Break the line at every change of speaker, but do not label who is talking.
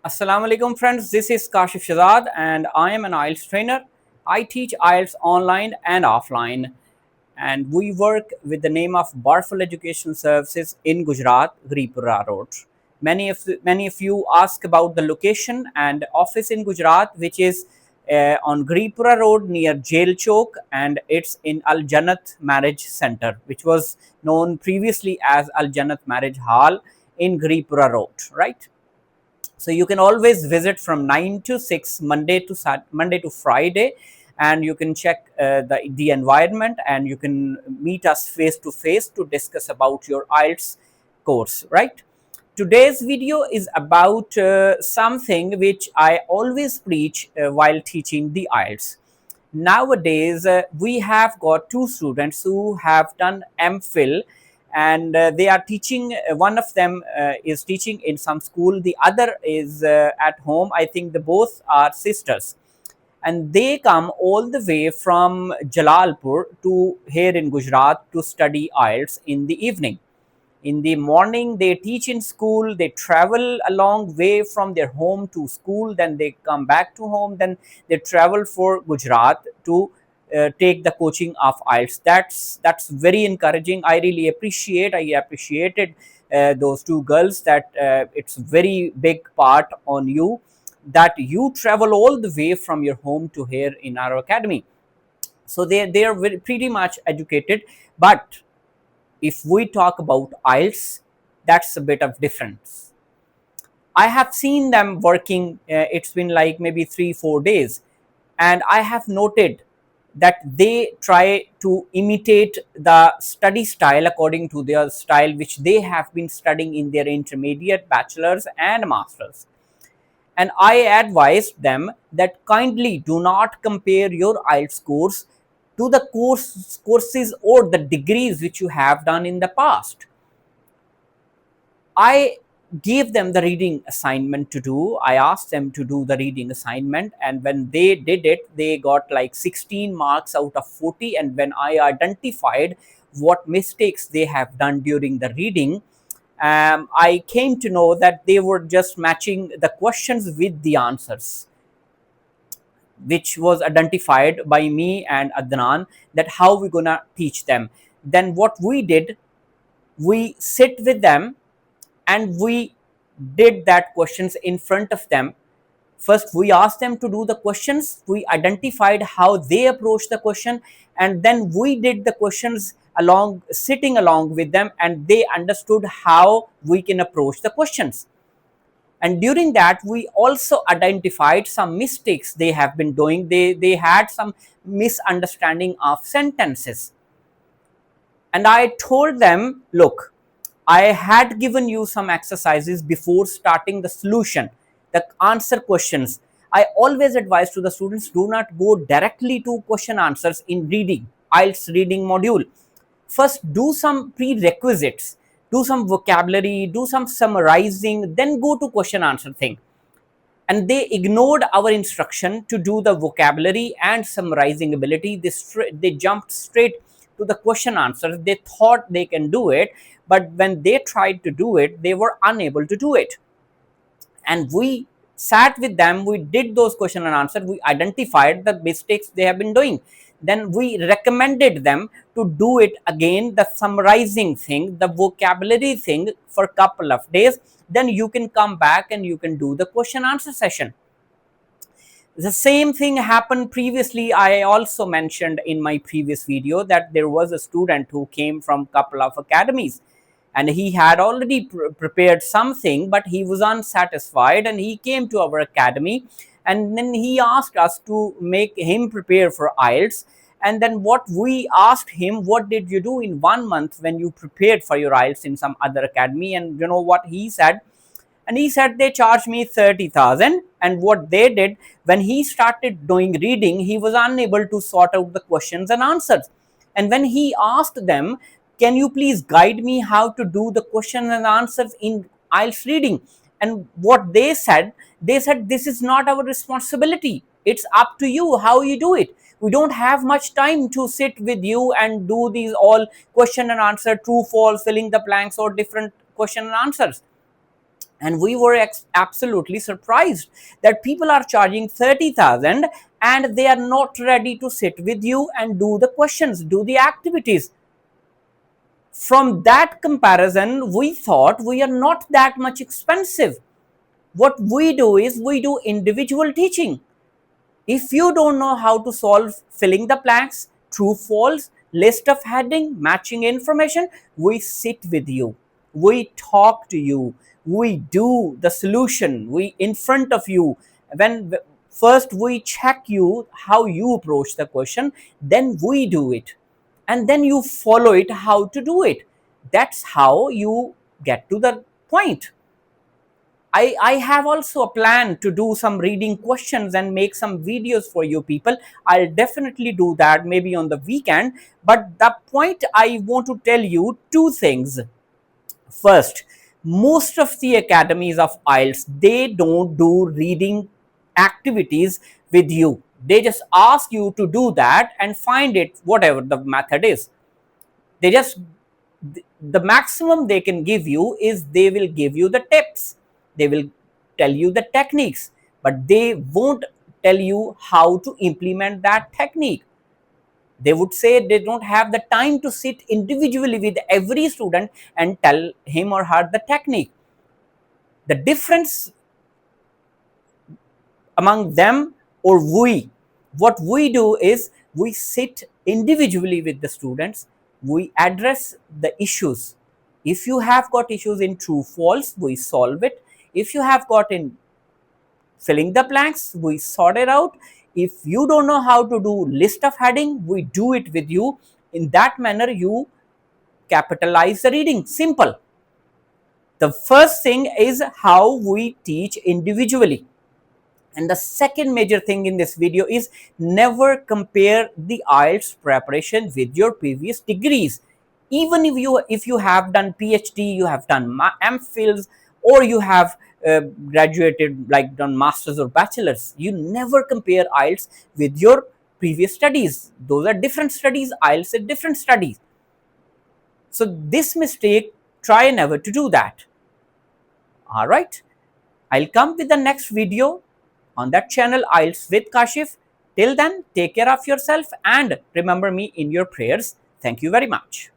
Assalamu alaikum friends, this is Kashif and I am an IELTS trainer. I teach IELTS online and offline and we work with the name of Barful Education Services in Gujarat, Gripura Road. Many of you ask about the location and office in Gujarat, which is on Gripura Road near Jail Chowk, and it's in Al Jannat Marriage Center, which was known previously as Al Jannat Marriage Hall in Gripura Road, right? So you can always visit from 9 to 6 Monday to Friday, and you can check the environment, and you can meet us face to face to discuss about your IELTS course, right? Today's video is about something which I always preach while teaching the IELTS. Nowadays, we have got two students who have done MPhil, and they are teaching. One of them is teaching in some school, the other is at home. I think the both are sisters, and they come all the way from Jalalpur to here in Gujarat to study IELTS in the evening. In the morning they teach in school, they travel a long way from their home to school, then they come back to home, then they travel for Gujarat to take the coaching of IELTS. That's very encouraging. I appreciated those two girls, that it's very big part on you that you travel all the way from your home to here in our academy. So they are pretty much educated. But if we talk about IELTS, that's a bit of difference. I have seen them working, it's been like maybe 3-4 days, and I have noted that they try to imitate the study style according to their style, which they have been studying in their intermediate, bachelor's, and master's. And I advised them that kindly do not compare your IELTS course to the courses or the degrees which you have done in the past. I gave them the reading assignment to do. I asked them to do the reading assignment, and when they did it, they got like 16 marks out of 40. And when I identified what mistakes they have done during the reading, I came to know that they were just matching the questions with the answers, which was identified by me and Adnan, that how we're gonna teach them. Then what we did, we sit with them and we did that questions in front of them. First we asked them to do the questions, we identified how they approach the question, and then we did the questions along, sitting along with them, and they understood how we can approach the questions. And during that we also identified some mistakes they have been doing. They had some misunderstanding of sentences, and I told them, look, I had given you some exercises before starting the solution, the answer questions. I always advise to the students, do not go directly to question answers in reading, IELTS reading module. First do some prerequisites, do some vocabulary, do some summarizing, then go to question answer thing. And they ignored our instruction to do the vocabulary and summarizing ability. They jumped straight to the question answers. They thought they can do it, but when they tried to do it, they were unable to do it. And we sat with them, we did those question and answer, we identified the mistakes they have been doing. Then we recommended them to do it again, the summarizing thing, the vocabulary thing, for a couple of days. Then you can come back and you can do the question answer session. The same thing happened previously. I also mentioned in my previous video that there was a student who came from couple of academies, and he had already prepared something, but he was unsatisfied, and he came to our academy, and then he asked us to make him prepare for IELTS. And then what we asked him, what did you do in 1 month when you prepared for your IELTS in some other academy? And you know what he said? And he said they charged me 30,000. And what they did, when he started doing reading, he was unable to sort out the questions and answers. And when he asked them, can you please guide me how to do the questions and answers in IELTS reading? And what they said, this is not our responsibility. It's up to you how you do it. We don't have much time to sit with you and do these all question and answer, true, false, filling the blanks, or different question and answers. And we were absolutely surprised that people are charging 30,000 and they are not ready to sit with you and do the questions, do the activities. From that comparison, we thought we are not that much expensive. What we do is we do individual teaching. If you don't know how to solve filling the blanks, true, false, list of heading, matching information, we sit with you. We talk to you. We do the solution. We in front of you. When first we check you how you approach the question, then we do it. And then you follow it how to do it. That's how you get to the point. I have also a plan to do some reading questions and make some videos for you people. I'll definitely do that maybe on the weekend. But the point I want to tell you two things. First, most of the academies of IELTS, they don't do reading activities with you. They just ask you to do that and find it, whatever the method is. They just, the maximum they can give you is they will give you the tips, they will tell you the techniques, but they won't tell you how to implement that technique. They would say they don't have the time to sit individually with every student and tell him or her the technique. The difference among them or we, what we do is we sit individually with the students, we address the issues. If you have got issues in true false, we solve it. If you have got in filling the blanks, we sort it out. If you don't know how to do list of heading, we do it with you. In that manner you capitalize the reading. Simple. The first thing is how we teach individually. And the second major thing in this video is never compare the IELTS preparation with your previous degrees. Even if you have done PhD, you have done MPhils, or you have graduated like done masters or bachelors, you never compare IELTS with your previous studies. Those are different studies. IELTS are different studies. So this mistake, try never to do that. All right. I'll come with the next video on that channel, IELTS with Kashif. Till then, take care of yourself and remember me in your prayers. Thank you very much.